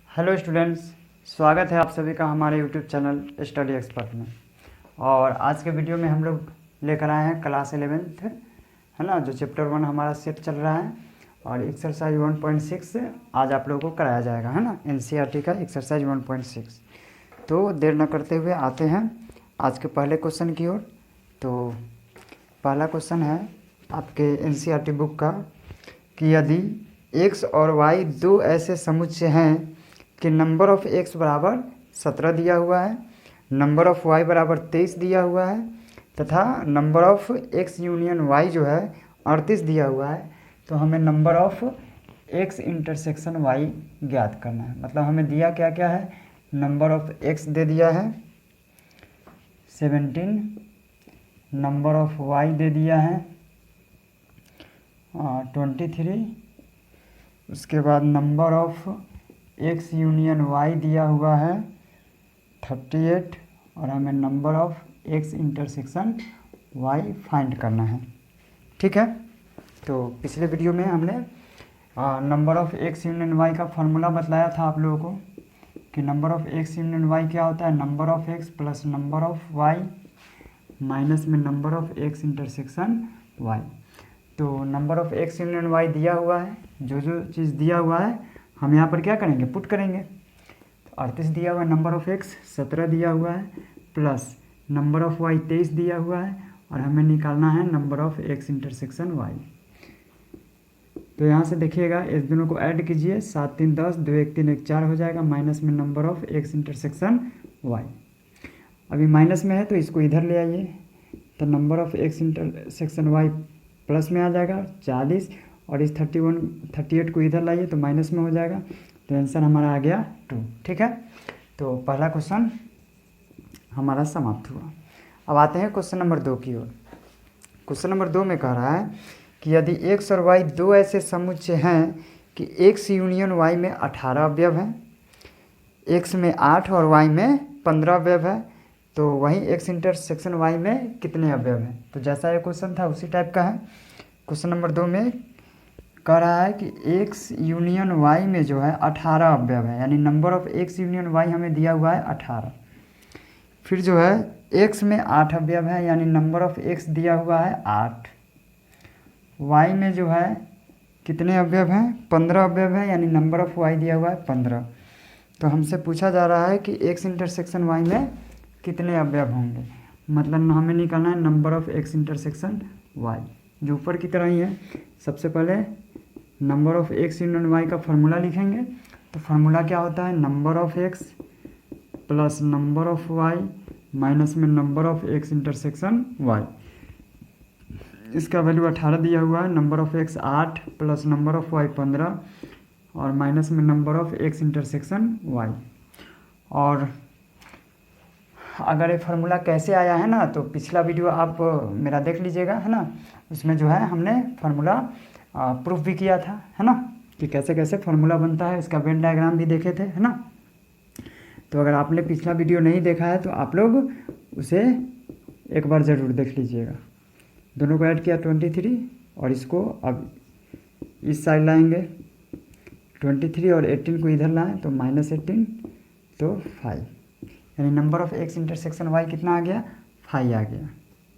Hello students, स्वागत है आप सभी का हमारे यूट्यूब चैनल स्टडी एक्सपर्ट में। और आज के वीडियो में हम लोग लेकर आए हैं क्लास 11th, है ना, जो चैप्टर 1 हमारा सेट चल रहा है। और एक्सरसाइज 1.6 आज आप लोगों को कराया जाएगा, है ना, एनसीईआरटी का एक्सरसाइज 1.6। तो देर न करते हुए आते हैं आज के पहले क्वेश्चन की ओर। तो पहला क्वेश्चन है आपके एनसीईआरटी बुक का कि यदि x और y दो ऐसे समुच्चय हैं कि नंबर ऑफ़ x बराबर 17 दिया हुआ है, नंबर ऑफ़ y बराबर 23 दिया हुआ है तथा number of x union y जो है 38 दिया हुआ है, तो हमें number of x intersection y ज्ञात करना है। मतलब हमें दिया क्या क्या है, नंबर ऑफ़ x दे दिया है 17, नंबर ऑफ़ y दे दिया है 23, उसके बाद number of x union y दिया हुआ है 38 और हमें number of x intersection y find करना है। ठीक है, तो पिछले वीडियो में हमने number of x union y का फॉर्मूला बतलाया था आप लोगों को कि number of x union y क्या होता है, number of x plus number of y minus में number of x intersection y। तो number of x union y दिया हुआ है, जो जो चीज़ दिया हुआ है हम यहाँ पर क्या करेंगे, पुट करेंगे। तो 38 दिया हुआ है, नंबर ऑफ़ x 17 दिया हुआ है, प्लस नंबर ऑफ़ y 23 दिया हुआ है और हमें निकालना है number of x intersection y। तो यहाँ से देखिएगा, इस दोनों को ऐड कीजिए, 7 3 10, 2 1 3 1 4 हो जाएगा, माइनस में number of x intersection y। अभी माइनस में है तो इसको इधर ले आइए, तो number of x intersection y plus में आ जाएगा 40 और इस 38 को इधर लाइए तो माइनस में हो जाएगा। तो आंसर हमारा आ गया 2। ठीक है, तो पहला क्वेश्चन हमारा समाप्त हुआ। अब आते हैं क्वेश्चन नंबर 2 की ओर। क्वेश्चन नंबर 2 में कह रहा है कि यदि x और y दो ऐसे समुच्चय हैं कि x यूनियन y में 18 अवयव हैं, x में 8 और y में 15 अवयव है, तो वहीं x इंटरसेक्शन y में कितने अवयव हैं। तो जैसा ये क्वेश्चन था उसी टाइप का है। क्वेश्चन नंबर 2 में कह रहा है कि x यूनियन y में जो है 18 अवयव है, यानी number of x union y हमें दिया हुआ है 18। फिर जो है x में 8 अवयव है, यानी नंबर ऑफ़ x दिया हुआ है 8। y में जो है कितने अवयव हैं, 15 अवयव है, यानी नंबर ऑफ़ y दिया हुआ है 15। तो हमसे पूछा जा रहा है कि x इंटरसेक्शन y में कितने अवयव होंगे। मतलब हमें निकालना है number of x intersection y, जो ऊपर की तरह ही है। सबसे पहले number of x union y का फॉर्मूला लिखेंगे। तो फार्मूला क्या होता है, number of x plus number of y minus में number of x intersection y। इसका वैल्यू 18 दिया हुआ है, number of x 8 plus number of y 15 और माइनस में number of x intersection y। और अगर ये फार्मूला कैसे आया है ना, तो पिछला वीडियो आप मेरा देख लीजिएगा, है ना, उसमें जो है हमने फार्मूला प्रूफ भी किया था, है ना, कि कैसे कैसे फार्मूला बनता है। इसका वेन डायग्राम भी देखे थे, है ना। तो अगर आपने पिछला वीडियो नहीं देखा है तो आप लोग उसे एक बार ज़रूर देख लीजिएगा। दोनों को ऐड किया 23 और इसको अब इस साइड लाएंगे 23 और 18 को इधर लाएं तो -18 तो 5, यानी number of x intersection y कितना आ गया, 5 आ गया।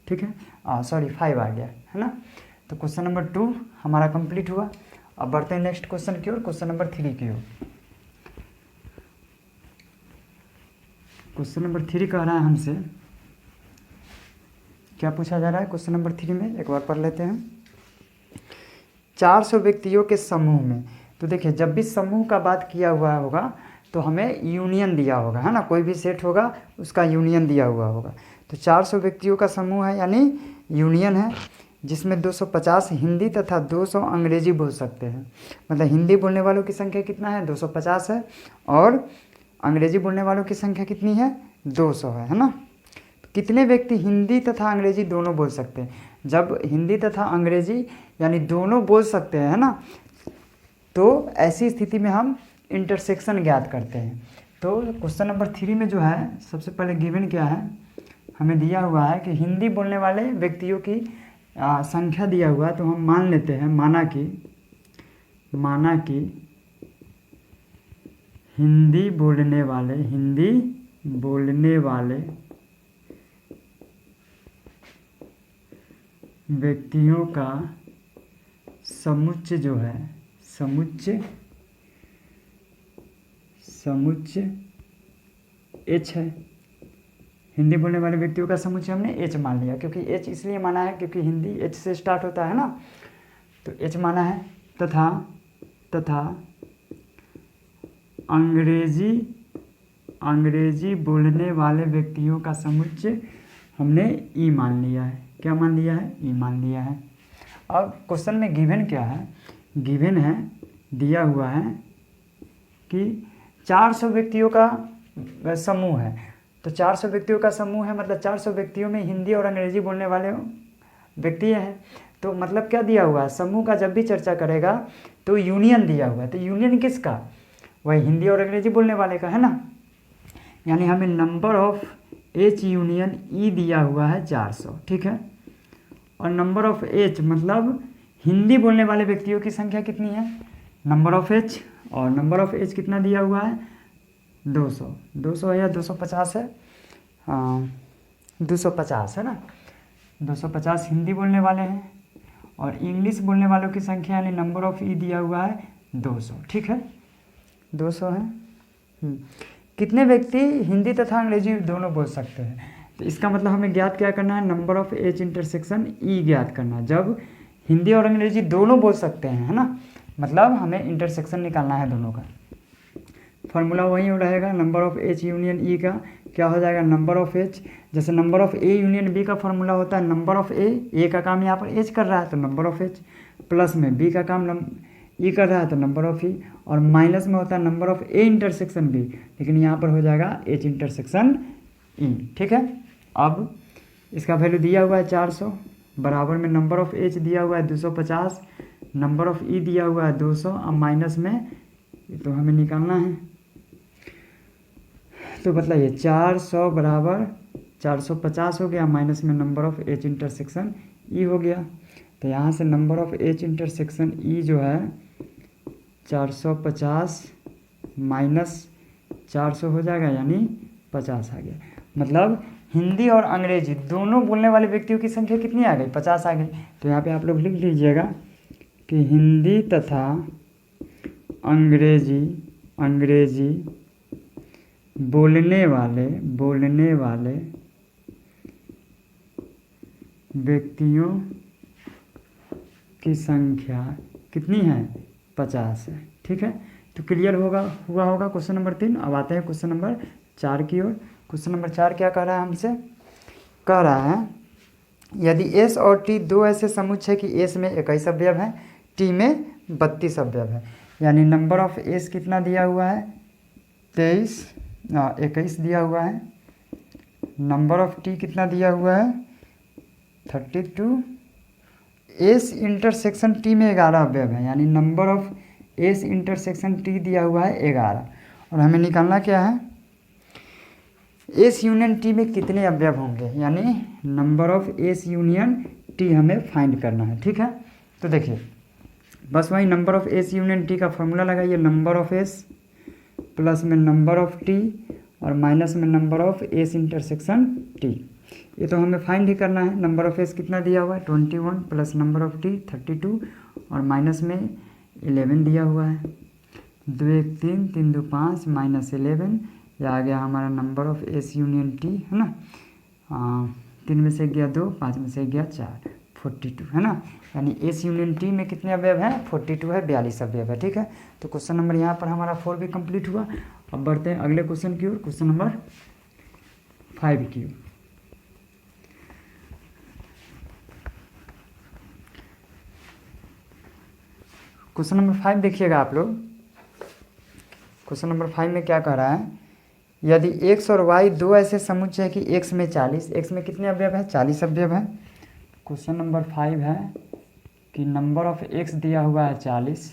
ठीक है, 5 आ गया, है ना। तो क्वेश्चन नंबर 2 हमारा कंप्लीट हुआ। अब बढ़ते हैं नेक्स्ट क्वेश्चन की ओर, क्वेश्चन नंबर 3 की ओर। क्वेश्चन नंबर 3 कह रहा है हमसे, क्या पूछा जा रहा है क्वेश्चन नंबर 3 में, एक बार पढ़ लेते हैं। 400 व्यक्तियों के समूह में, तो देखिए जब भी समूह का बात किया हुआ होगा तो हमें यूनियन दिया होगा, है ना, कोई भी सेट होगा उसका यूनियन दिया हुआ होगा। तो 400 व्यक्तियों का समूह है, यानी यूनियन है, जिसमें 250 हिंदी तथा 200 अंग्रेजी बोल सकते हैं। मतलब हिंदी बोलने वालों की संख्या कितना है, 250 है, और अंग्रेजी बोलने वालों की संख्या कितनी है, 200 है ना। कितने व्यक्ति हिंदी तथा अंग्रेजी दोनों बोल सकते हैं। जब हिंदी तथा अंग्रेजी यानी दोनों बोल सकते हैं, है ना, तो ऐसी स्थिति में हम इंटरसेक्शन ज्ञात करते हैं। तो क्वेश्चन नंबर 3 में जो है सबसे पहले गिवन क्या है, हमें दिया हुआ है कि हिंदी बोलने वाले व्यक्तियों की संख्या दिया हुआ है। तो हम मान लेते हैं, माना कि हिंदी बोलने वाले व्यक्तियों का समुच्चय जो है, समुच्चय एच है। हिंदी बोलने वाले व्यक्तियों का समुच्चय हमने एच मान लिया, क्योंकि एच इसलिए माना है क्योंकि हिंदी एच से स्टार्ट होता है ना, तो एच माना है। तथा अंग्रेजी बोलने वाले व्यक्तियों का समुच्चय हमने ई मान लिया है। क्या मान लिया है? ई मान लिया है। अब क्वेश्चन में गिवन क्या है? गिवन है, दिया हुआ है कि 400 व्यक्तियों का समूह है। तो 400 व्यक्तियों का समूह है, मतलब 400 व्यक्तियों में हिंदी और अंग्रेजी बोलने वाले व्यक्ति हैं। तो मतलब क्या दिया हुआ है? समूह का जब भी चर्चा करेगा तो यूनियन दिया हुआ है। तो यूनियन किसका? वही हिंदी और अंग्रेजी बोलने वाले का है ना। यानी हमें नंबर ऑफ एच यूनियन ई दिया हुआ है 400, ठीक है। और नंबर ऑफ एच मतलब हिंदी बोलने वाले व्यक्तियों की संख्या कितनी है? नंबर ऑफ एच, और नंबर ऑफ एच कितना दिया हुआ है? 200 है या 250 है? 250 है ना। 250 हिंदी बोलने वाले हैं, और इंग्लिश बोलने वालों की संख्या यानी नंबर ऑफ ई दिया हुआ है 200, ठीक है। 200 है। कितने व्यक्ति हिंदी तथा अंग्रेजी दोनों बोल सकते हैं? तो इसका मतलब हमें ज्ञात क्या करना है? Number of H intersection E ज्ञात करना है। जब हिंदी और अंग्रेजी दोनों बोल सकते हैं, है ना, मतलब हमें इंटरसेक्शन निकालना है दोनों का। फॉर्मूला वही रहेगा, number of H union E का क्या हो जाएगा? नंबर ऑफ एच, जैसे number of A union B का फॉर्मूला होता है नंबर ऑफ ए का काम यहाँ पर एच कर रहा है तो नंबर ऑफ एच, प्लस में बी का काम ई कर रहा है तो नंबर ऑफ ई, और माइनस में होता है number of A intersection B, लेकिन यहाँ पर हो जाएगा एच इंटरसेक्शन ई, ठीक है। अब इसका वैल्यू दिया हुआ है 400, बराबर में नंबर ऑफ एच दिया हुआ है 250, नंबर ऑफ ई दिया हुआ है 200, अब माइनस में तो हमें निकालना है। तो बताइए 400 बराबर 450 हो गया, माइनस में number of H intersection E हो गया। तो यहाँ से number of H intersection E जो है 450 माइनस 400 हो जाएगा, यानी 50 आ गया। मतलब हिंदी और अंग्रेजी दोनों बोलने वाले व्यक्तियों की संख्या कितनी आ गई? 50 आ गई। तो यहाँ पे आप लोग लिख लीजिएगा कि हिंदी तथा अंग्रेजी बोलने वाले व्यक्तियों की संख्या कितनी है? 50 है, ठीक है। तो क्लियर हुआ होगा क्वेश्चन नंबर 3। अब आते हैं क्वेश्चन नंबर 4 की ओर। क्वेश्चन नंबर 4 क्या कह रहा है हमसे? कह रहा है यदि एस और टी दो ऐसे समुच्चय कि एस में 21 अवयव है, टी में 32 अवयव है, यानी नंबर ऑफ एस कितना दिया हुआ है? 21 दिया हुआ है। नंबर ऑफ टी कितना दिया हुआ है? 32। एस इंटरसेक्शन टी में 11 अवयव है, यानी number of S intersection T दिया हुआ है 11, और हमें निकालना क्या है? एस यूनियन टी में कितने अवयव होंगे, यानी number of S union T हमें फाइंड करना है, ठीक है। तो देखिए बस वही number of S union T का फॉर्मूला लगाइए, नंबर ऑफ एस प्लस में नंबर ऑफ टी और माइनस में number of S intersection T. ये तो हमें फाइंड ही करना है। नंबर ऑफ एस कितना दिया हुआ है? 21 प्लस नंबर ऑफ टी 32 और माइनस में 11 दिया हुआ है। 2 1 3 3 2 5 माइनस 11, यह आ गया हमारा number of S union T, है ना। 3 में से गया 2, 5 में से गया 4, 42, है ना। यानी एस यूनियन टी में कितने अवयव हैं? 42 है, 42 अवयव है, ठीक है। तो क्वेश्चन नंबर यहाँ पर हमारा 4 भी कंप्लीट हुआ। अब बढ़ते हैं अगले क्वेश्चन की ओर, क्वेश्चन नंबर 5 की ओर। क्वेश्चन नंबर 5 देखिएगा आप लोग। क्वेश्चन नंबर 5 में क्या कह रहा है? यदि x और y दो ऐसे समुच्चय है कि x में 40, x में कितने अवयव है? 40 अवयव है। क्वेश्चन नंबर 5 है कि नंबर ऑफ x दिया हुआ है 40,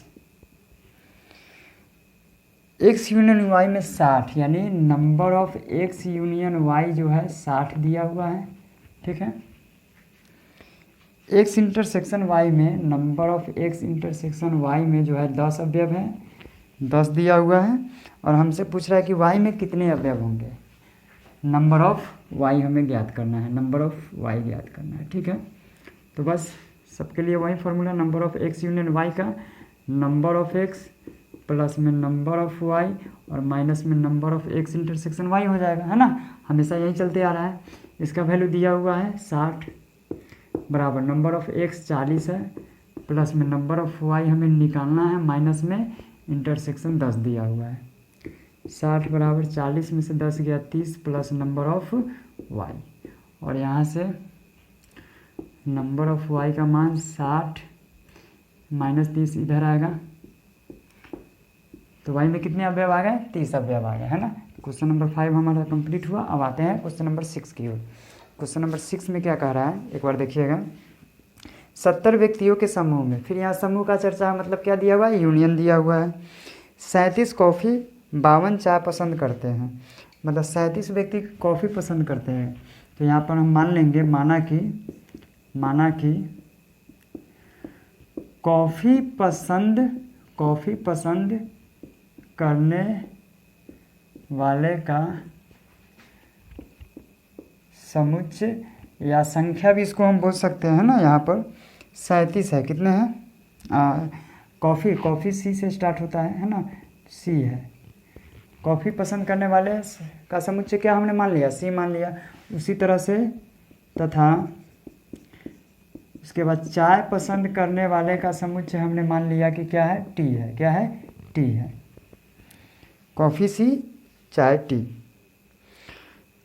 x यूनियन y में 60, यानी number of x union y जो है 60 दिया हुआ है, ठीक है। x इंटरसेक्शन y में number of x intersection y में जो है 10 अवयव है, 10 दिया हुआ है और हमसे पूछ रहा है कि y में कितने अवयव होंगे। नंबर ऑफ y हमें ज्ञात करना है, नंबर ऑफ y ज्ञात करना है। ठीक है, तो बस सबके लिए वही formula number of x union y का नंबर ऑफ x प्लस में नंबर ऑफ y और माइनस में number of x intersection y हो जाएगा, है ना। हमेशा यही चलते आ रहा है। इसका वैल्यू दिया हुआ है 60 बराबर नंबर ऑफ x 40 है प्लस में नंबर ऑफ y हमें निकालना है माइनस में इंटरसेक्शन 10 दिया हुआ है। 60 बराबर 40 में से 10 गया 30 प्लस नंबर ऑफ y और यहाँ से नंबर ऑफ y का मान 60 माइनस 30 इधर आएगा तो y में कितने अवयव आ गए, 30 अवयव आ गए, है ना। क्वेश्चन नंबर 5 हमारा कंप्लीट हुआ। अब आते हैं क्वेश्चन नंबर 6 की ओर। क्वेश्चन नंबर 6 में क्या कह रहा है, एक बार देखिएगा। 70 व्यक्तियों के समूह में, फिर यहाँ समूह का चर्चा है, मतलब क्या दिया हुआ है, यूनियन दिया हुआ है। 37 कॉफ़ी 52 चाय पसंद करते हैं, मतलब 37 व्यक्ति कॉफ़ी पसंद करते हैं। तो यहाँ पर हम मान लेंगे, माना कि कॉफ़ी पसंद करने वाले का समुच्चय या संख्या भी इसको हम बोल सकते हैं ना। यहाँ पर 37 है, कितने हैं, कॉफ़ी सी से स्टार्ट होता है ना, सी है। कॉफ़ी पसंद करने वाले का समुच्चय क्या हमने मान लिया, सी मान लिया। उसी तरह से तथा उसके बाद चाय पसंद करने वाले का समुच्चय हमने मान लिया कि क्या है, टी है। क्या है, टी है। कॉफ़ी सी, चाय टी।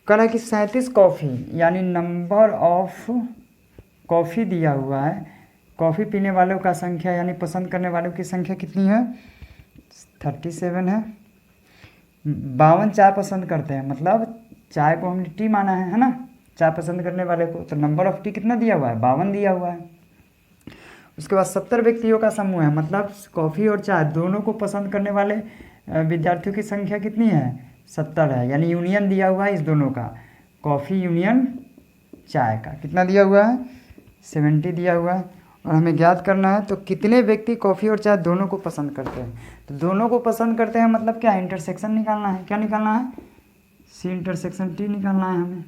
कह रहा है कि 37 कॉफ़ी यानी नंबर ऑफ कॉफ़ी दिया हुआ है। कॉफ़ी पीने वालों का संख्या यानी पसंद करने वालों की संख्या कितनी है, 37 है। 52 चाय पसंद करते हैं, मतलब चाय को हमने टी माना है ना, चाय पसंद करने वाले को। तो नंबर ऑफ टी कितना दिया हुआ है, 52 दिया हुआ है। उसके बाद 70 व्यक्तियों का समूह है, मतलब कॉफ़ी और चाय दोनों को पसंद करने वाले विद्यार्थियों की संख्या कितनी है, 70 है। यानी यूनियन दिया हुआ है इस दोनों का, कॉफ़ी यूनियन चाय का। कितना दिया हुआ है, 70 दिया हुआ है। और हमें ज्ञात करना है तो कितने व्यक्ति कॉफ़ी और चाय दोनों को पसंद करते हैं। तो दोनों को पसंद करते हैं मतलब क्या, इंटरसेक्शन निकालना है। क्या निकालना है, सी इंटरसेक्शन टी निकालना है हमें।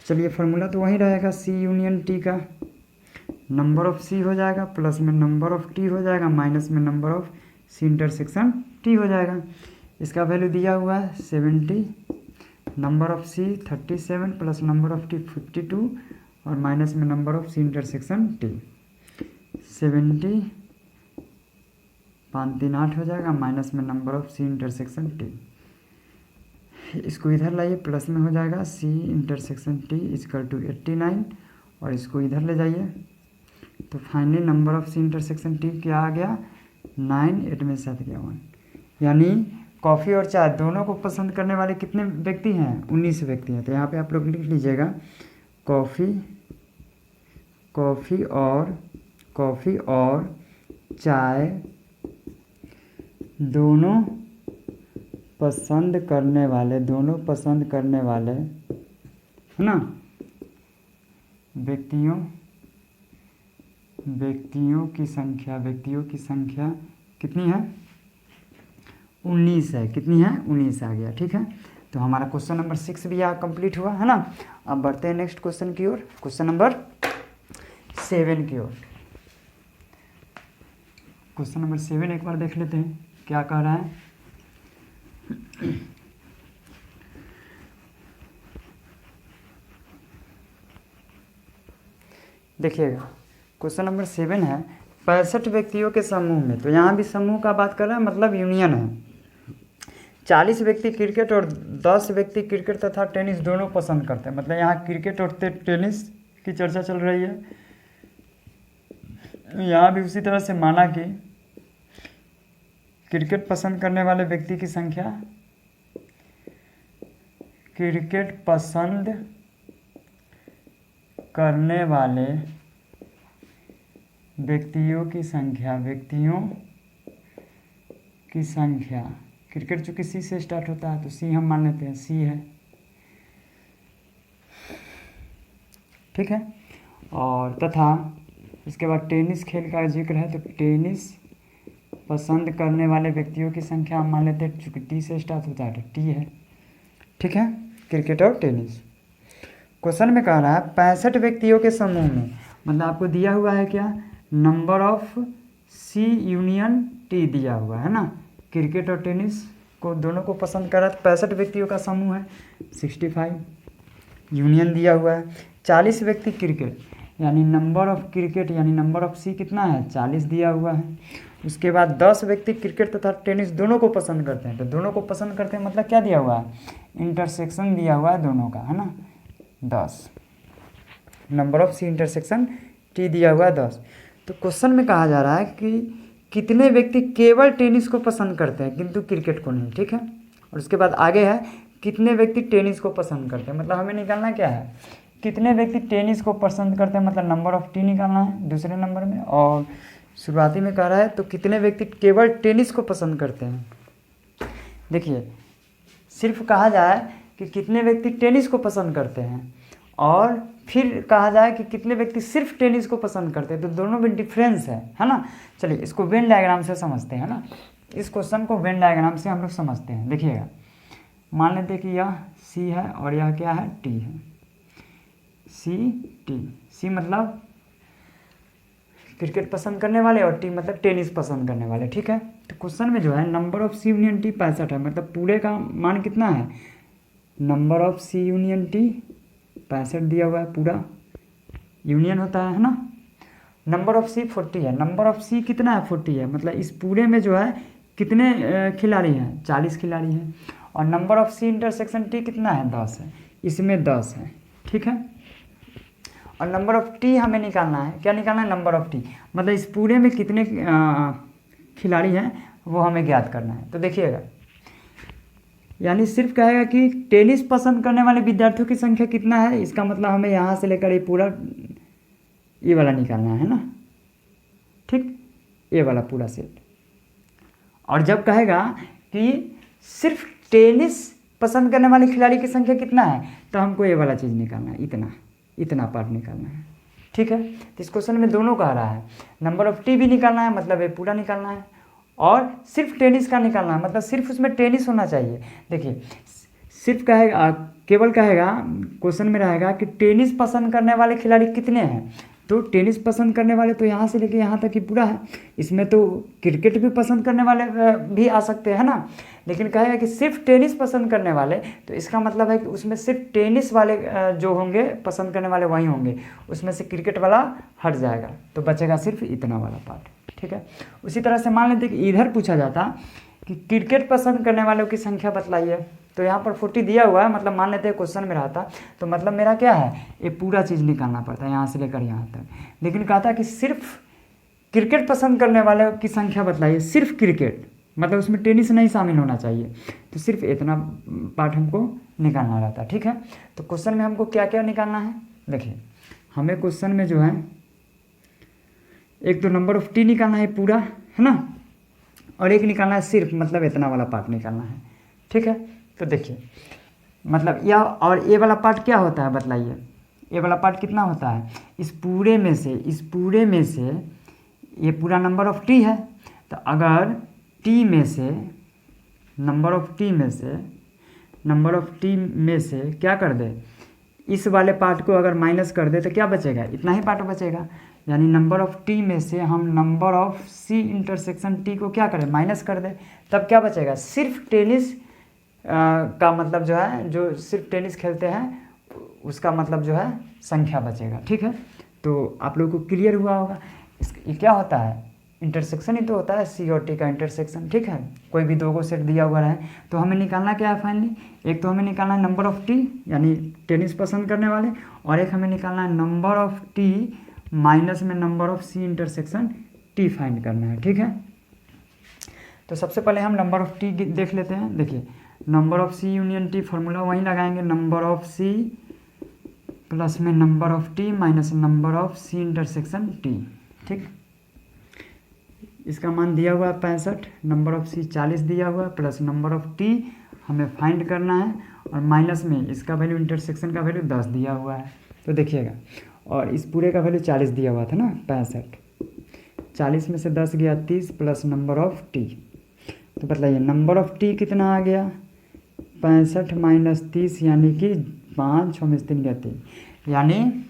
चलिए फार्मूला तो वही रहेगा, सी यूनियन टी का नंबर ऑफ सी हो जाएगा प्लस में नंबर ऑफ टी हो जाएगा माइनस में number of C intersection T हो जाएगा। इसका वैल्यू दिया हुआ है 70, number of C 37 plus number of T 52 और माइनस में number of C intersection T. 70 5 3 8 हो जाएगा माइनस में number of C intersection T. इसको इधर लाइए, प्लस में हो जाएगा C intersection T equal to 89 और इसको इधर ले जाइए तो finally number of C intersection T क्या आ गया, 9, 8 में 7 गया 1। यानी कॉफ़ी और चाय दोनों को पसंद करने वाले कितने व्यक्ति हैं, 19 व्यक्ति हैं। तो यहाँ पे आप लोग लिख लीजिएगा कॉफ़ी और चाय दोनों पसंद करने वाले है ना व्यक्तियों की संख्या कितनी है, 19 है। कितनी है, 19 आ गया। ठीक है, तो हमारा क्वेश्चन नंबर 6 भी यहाँ कंप्लीट हुआ है ना। अब बढ़ते हैं नेक्स्ट क्वेश्चन की ओर, क्वेश्चन नंबर 7 की ओर। क्वेश्चन नंबर 7 एक बार देख लेते हैं क्या कह रहा है। देखिएगा क्वेश्चन नंबर 7 है, 65 व्यक्तियों के समूह में। तो यहाँ भी समूह का बात कर रहा है, मतलब यूनियन है। 40 व्यक्ति क्रिकेट और 10 व्यक्ति क्रिकेट तथा टेनिस दोनों पसंद करते हैं। मतलब यहाँ क्रिकेट और टेनिस की चर्चा चल रही है। यहाँ भी उसी तरह से माना कि क्रिकेट पसंद करने वाले व्यक्ति की संख्या, क्रिकेट पसंद करने वाले व्यक्तियों की संख्या, क्रिकेट चूँकि सी से स्टार्ट होता है तो सी हम मान लेते हैं, सी है। ठीक है, और तथा इसके बाद टेनिस खेल का जिक्र है तो टेनिस पसंद करने वाले व्यक्तियों की संख्या हम मान लेते हैं, चूँकि टी से स्टार्ट होता है तो टी है, ठीक है, क्रिकेट और टेनिस। क्वेश्चन में कह रहा है 65 व्यक्तियों के समूह में, मतलब आपको दिया हुआ है क्या, number of C union T दिया हुआ है ना, क्रिकेट और टेनिस को दोनों को पसंद कर रहा है। 65 व्यक्तियों का समूह है, 65 यूनियन दिया हुआ है। 40 व्यक्ति क्रिकेट, यानी नंबर ऑफ क्रिकेट यानी नंबर ऑफ सी कितना है, 40 दिया हुआ है। उसके बाद 10 व्यक्ति क्रिकेट तथा टेनिस दोनों को पसंद करते हैं, तो दोनों को पसंद करते हैं मतलब क्या दिया हुआ है, इंटरसेक्शन दिया हुआ है दोनों का, है ना, 10, number of C intersection T दिया हुआ है 10। तो क्वेश्चन में कहा जा रहा है कि कितने व्यक्ति केवल टेनिस को पसंद करते हैं किंतु क्रिकेट को नहीं, ठीक है। और उसके बाद आगे है कितने व्यक्ति टेनिस को पसंद करते हैं, मतलब हमें निकालना क्या है, कितने व्यक्ति टेनिस को पसंद करते हैं, मतलब नंबर ऑफ टी निकालना है दूसरे नंबर में। और शुरुआती में कह रहा है तो कितने व्यक्ति केवल टेनिस को पसंद करते हैं। देखिए सिर्फ कहा जाए कि कितने व्यक्ति टेनिस को पसंद करते हैं और फिर कहा जाए कि कितने व्यक्ति सिर्फ टेनिस को पसंद करते हैं, तो दोनों में डिफरेंस है ना। चलिए इसको वेन डायग्राम से समझते हैं ना, इस क्वेश्चन को वेन डायग्राम से हम लोग समझते हैं। देखिएगा, मान लेते हैं कि यह सी है और यह क्या है, टी है, सी टी, सी मतलब क्रिकेट पसंद करने वाले और टी मतलब टेनिस पसंद करने वाले, ठीक है। तो क्वेश्चन में जो है number of C union T 65 है, मतलब पूरे का मान कितना है, number of C union T 65 दिया हुआ है, पूरा यूनियन होता है ना। नंबर ऑफ सी 40 है, नंबर ऑफ सी कितना है, 40 है, मतलब इस पूरे में जो है कितने खिलाड़ी हैं, 40 खिलाड़ी हैं। और number of C intersection T कितना है, 10 है, इसमें 10 है, ठीक है। और नंबर ऑफ टी हमें निकालना है, क्या निकालना है, नंबर ऑफ टी, मतलब इस पूरे में कितने खिलाड़ी हैं वो हमें ज्ञात करना है। तो देखिएगा, यानी सिर्फ कहेगा कि टेनिस पसंद करने वाले विद्यार्थियों की संख्या कितना है, इसका मतलब हमें यहाँ से लेकर ये पूरा ये वाला निकालना है ना, ठीक, ये वाला पूरा सेट। और जब कहेगा कि सिर्फ टेनिस पसंद करने वाले खिलाड़ी की संख्या कितना है, तो हमको ये वाला चीज़ निकालना है, इतना पार्ट निकालना है, ठीक है। तो इस क्वेश्चन में दोनों कह रहा है, नंबर ऑफ टी भी निकालना है, मतलब ये पूरा निकालना है, और सिर्फ टेनिस का निकालना है, मतलब सिर्फ उसमें टेनिस होना चाहिए। देखिए सिर्फ कहेगा, केवल कहेगा, क्वेश्चन में रहेगा कि टेनिस पसंद करने वाले खिलाड़ी कितने हैं, तो टेनिस पसंद करने वाले तो यहाँ से लेके यहाँ तक ही पूरा है, इसमें तो क्रिकेट भी पसंद करने वाले भी आ सकते हैं ना। लेकिन कहेगा कि सिर्फ टेनिस पसंद करने वाले, तो इसका मतलब है कि उसमें सिर्फ टेनिस वाले जो होंगे पसंद करने वाले वही होंगे, उसमें से क्रिकेट वाला हट जाएगा, तो बचेगा सिर्फ इतना वाला पार्ट, ठीक है। उसी तरह से मान लेते कि इधर पूछा जाता कि क्रिकेट पसंद करने वालों की संख्या बतलाइए, तो यहाँ पर 40 दिया हुआ है, मतलब मान लेते हैं क्वेश्चन में रहता तो मतलब मेरा क्या है, ये पूरा चीज़ निकालना पड़ता है यहाँ से लेकर यहाँ तक। लेकिन कहता कि सिर्फ क्रिकेट पसंद करने वालों की संख्या बतलाइए, सिर्फ क्रिकेट, मतलब उसमें टेनिस नहीं शामिल होना चाहिए, तो सिर्फ इतना पार्ट हमको निकालना रहता है, ठीक है। तो क्वेश्चन में हमको क्या क्या निकालना है, देखिए हमें क्वेश्चन में जो है एक तो नंबर ऑफ टी निकालना है पूरा, है ना, और एक निकालना है सिर्फ, मतलब इतना वाला पार्ट निकालना है, ठीक है। तो देखिए मतलब यह और ये वाला पार्ट क्या होता है बतलाइए, ये वाला पार्ट कितना होता है, इस पूरे में से ये पूरा नंबर ऑफ टी है, तो अगर टी में से नंबर ऑफ टी में से क्या कर दे, इस वाले पार्ट को अगर माइनस कर दे तो क्या बचेगा, इतना ही पार्ट बचेगा। यानी नंबर ऑफ टी में से हम number of C intersection T को क्या करें, माइनस कर दे, तब क्या बचेगा, सिर्फ टेनिस का मतलब जो है, जो सिर्फ टेनिस खेलते हैं उसका मतलब जो है संख्या बचेगा, ठीक है। तो आप लोगों को क्लियर हुआ होगा, ये क्या होता है, इंटरसेक्शन ही तो होता है, सी और टी का इंटरसेक्शन, ठीक है। कोई भी दो को सेट दिया हुआ रहे तो हमें निकालना क्या है फाइनली, एक तो हमें निकालना है नंबर ऑफ टी यानी टेनिस पसंद करने वाले, और एक हमें निकालना है नंबर ऑफ टी माइनस में number of C intersection T find करना है, ठीक है। तो सबसे पहले हम नंबर ऑफ टी देख लेते हैं। देखिए number of C union T formula वहीं लगाएंगे, नंबर ऑफ सी प्लस में number of T minus number of C intersection T, ठीक। इसका मान दिया हुआ है 65, नंबर ऑफ सी 40 दिया हुआ है, प्लस नंबर ऑफ टी हमें फाइंड करना है, और माइनस में इसका वैल्यू इंटरसेक्शन का वैल्यू 10 दिया हुआ है। तो देखिएगा, और इस पूरे का वैल्यू 40 दिया हुआ था ना, 65, 40 में से 10 गया 30 प्लस नंबर ऑफ टी। तो बताइए नंबर ऑफ टी कितना आ गया 65 माइनस 30 यानी कि 5 6 में से 3 गया 3, यानी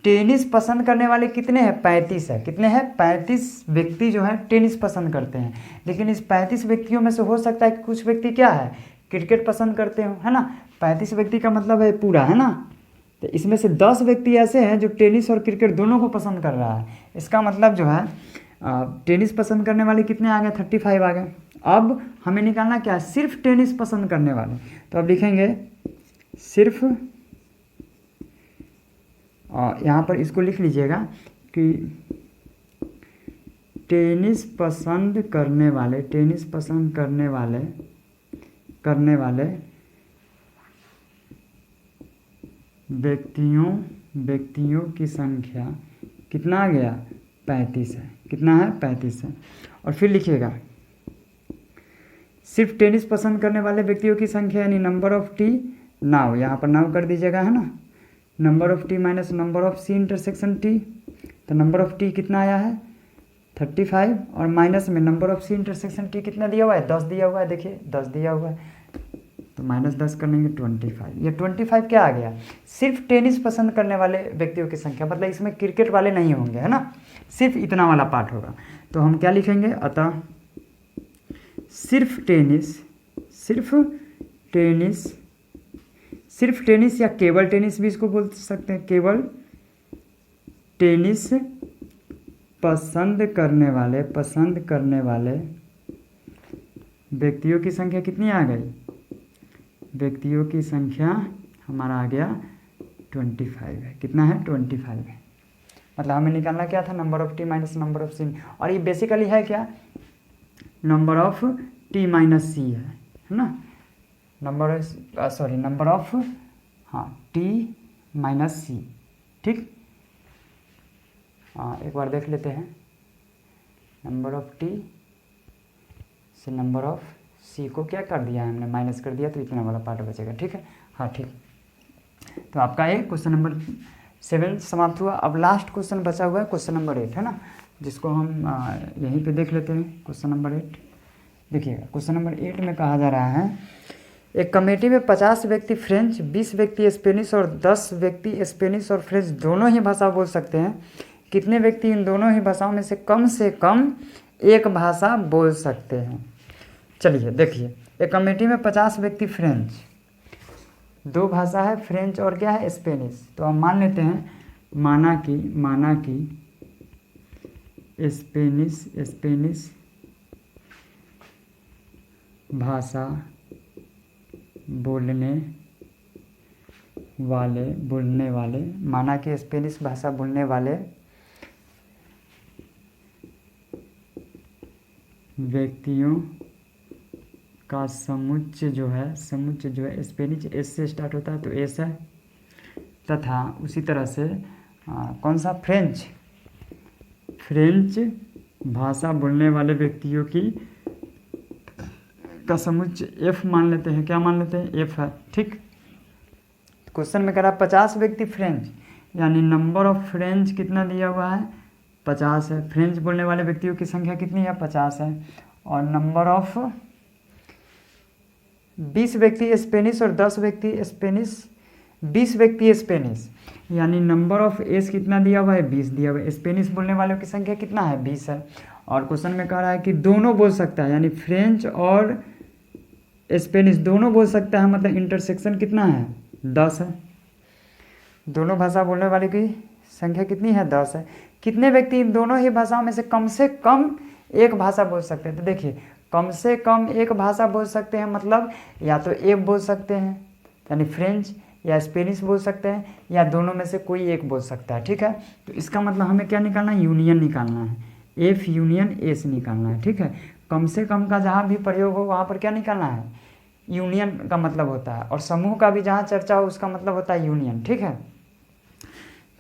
टेनिस पसंद करने वाले कितने हैं 35 है। कितने हैं 35 व्यक्ति जो है टेनिस पसंद करते हैं। लेकिन इस 35 व्यक्तियों में से हो सकता है कि कुछ व्यक्ति क्या है क्रिकेट पसंद करते हो, है ना। 35 व्यक्ति का मतलब है पूरा, है ना। तो इसमें से 10 व्यक्ति ऐसे हैं जो टेनिस और क्रिकेट दोनों को पसंद कर रहा है। इसका मतलब जो है टेनिस पसंद करने वाले कितने आ गए 35 आ गए। अब हमें निकालना क्या है सिर्फ टेनिस पसंद करने वाले। तो अब लिखेंगे सिर्फ, यहाँ पर इसको लिख लीजिएगा कि टेनिस पसंद करने वाले व्यक्तियों की संख्या कितना आ गया 35 है। कितना है 35 है। और फिर लिखिएगा सिर्फ टेनिस पसंद करने वाले व्यक्तियों की संख्या यानी नंबर ऑफ टी नाउ, यहाँ पर नाउ कर दीजिएगा, है ना। Number of T minus number of C intersection T. तो नंबर ऑफ टी कितना आया है 35 और माइनस में number of C intersection T कितना दिया हुआ है 10 दिया हुआ है। देखिए 10 दिया हुआ है तो माइनस 10 कर लेंगे 25। ये 25 क्या आ गया सिर्फ टेनिस पसंद करने वाले व्यक्तियों की संख्या, मतलब इसमें क्रिकेट वाले नहीं होंगे, है ना। सिर्फ इतना वाला पार्ट होगा। तो हम क्या लिखेंगे अतः सिर्फ टेनिस या केवल टेनिस भी इसको बोल सकते हैं। केवल टेनिस पसंद करने वाले व्यक्तियों की संख्या कितनी आ गई, व्यक्तियों की संख्या हमारा आ गया 25 है। कितना है 25 है। मतलब हमें निकालना क्या था number of T minus number of C, और ये बेसिकली है क्या number of T minus C है ना। Number of T minus C. ठीक, एक बार देख लेते हैं। नंबर ऑफ टी से नंबर ऑफ सी को क्या कर दिया है हमने माइनस कर दिया, तो इतना वाला पार्ट बचेगा। ठीक है, हाँ ठीक। तो आपका ये क्वेश्चन नंबर 7 समाप्त हुआ। अब लास्ट क्वेश्चन बचा हुआ है क्वेश्चन नंबर 8, है ना, जिसको हम यहीं पे देख लेते हैं। क्वेश्चन नंबर 8 देखिएगा। क्वेश्चन नंबर 8 में कहा जा रहा है एक कमेटी में 50 व्यक्ति फ्रेंच, 20 व्यक्ति स्पेनिश और 10 व्यक्ति स्पेनिश और फ्रेंच दोनों ही भाषा बोल सकते हैं। कितने व्यक्ति इन दोनों ही भाषाओं में से कम एक भाषा बोल सकते हैं। चलिए देखिए, एक कमेटी में 50 व्यक्ति फ्रेंच, 2 भाषा है फ्रेंच और क्या है स्पेनिश। तो हम मान लेते हैं माना कि स्पेनिश भाषा बोलने वाले माना कि स्पेनिश भाषा बोलने वाले व्यक्तियों का समुच्चय जो है स्पेनिश एस से स्टार्ट होता है तो एस है, तथा उसी तरह से कौन सा फ्रेंच भाषा बोलने वाले व्यक्तियों का समुच्चय एफ मान लेते हैं। क्या मान लेते हैं एफ है। ठीक, क्वेश्चन में कह रहा है 50 व्यक्ति फ्रेंच, यानी नंबर ऑफ फ्रेंच कितना दिया हुआ है 50 है। फ्रेंच बोलने वाले व्यक्तियों की संख्या कितनी है 50 है। और नंबर ऑफ 20 व्यक्ति स्पेनिश और 10 व्यक्ति स्पेनिश, 20 व्यक्ति स्पेनिश, यानी नंबर ऑफ एस कितना दिया हुआ है 20 दिया हुआ है। स्पेनिश बोलने वालों की संख्या कितना है 20 है। और क्वेश्चन में कह रहा है कि दोनों बोल सकता है, यानी फ्रेंच और स्पेनिश दोनों बोल सकता है, मतलब इंटरसेक्शन कितना है 10 है। दोनों भाषा बोलने वाले की संख्या कितनी है 10 है। कितने व्यक्ति इन दोनों ही भाषाओं में से कम एक भाषा बोल सकते हैं। तो देखिए कम से कम एक भाषा बोल सकते हैं, मतलब या तो एक बोल सकते हैं यानी फ्रेंच, या स्पेनिश बोल सकते हैं, या दोनों में से कोई एक बोल सकता है। ठीक है, तो इसका मतलब हमें क्या निकालना है यूनियन निकालना है, एफ यूनियन एस निकालना है। ठीक है, कम से कम का जहाँ भी प्रयोग हो वहाँ पर क्या निकालना है यूनियन का मतलब होता है, और समूह का भी जहाँ चर्चा हो उसका मतलब होता है यूनियन। ठीक है,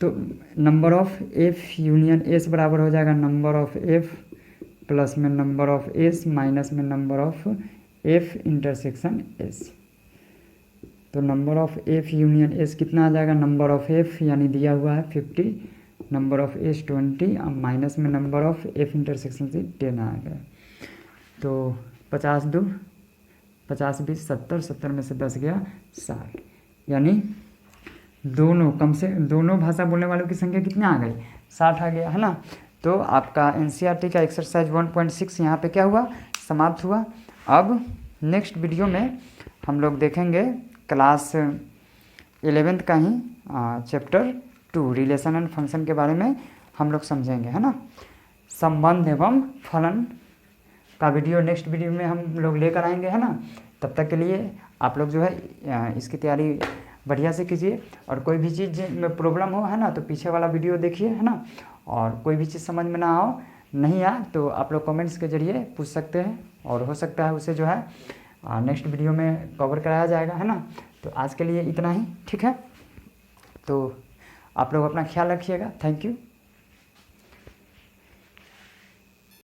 तो number of F union S बराबर हो जाएगा नंबर ऑफ एफ प्लस में नंबर ऑफ एस माइनस में number of F intersection S. तो number of F union S कितना आ जाएगा नंबर ऑफ एफ यानी दिया हुआ है 50 नंबर ऑफ एस 20, माइनस में नंबर ऑफ एफ इंटरसेक्शन से 10 आ गया। तो 50 2 50 20 70, 70 में से 10 गया 60, यानी दोनों भाषा बोलने वालों की संख्या कितनी आ गई, 60 आ गया, है ना। तो आपका एनसीईआरटी का एक्सरसाइज 1.6 यहाँ पे क्या हुआ, समाप्त हुआ। अब नेक्स्ट वीडियो में हम लोग देखेंगे क्लास 11th का ही चैप्टर 2 रिलेशन एंड फंक्शन के बारे में हम लोग समझेंगे, है ना। संबंध एवं फलन का वीडियो नेक्स्ट वीडियो में हम लोग लेकर आएंगे, है ना। तब तक के लिए आप लोग जो है इसकी तैयारी बढ़िया से कीजिए, और कोई भी चीज़ में प्रॉब्लम हो, है ना, तो पीछे वाला वीडियो देखिए, है ना। और कोई भी चीज़ समझ में ना आओ, नहीं आए तो आप लोग कमेंट्स के जरिए पूछ सकते हैं, और हो सकता है उसे जो है नेक्स्ट वीडियो में कवर कराया जाएगा, है ना। तो आज के लिए इतना ही, ठीक है। तो आप लोग अपना ख्याल रखिएगा। Thank you.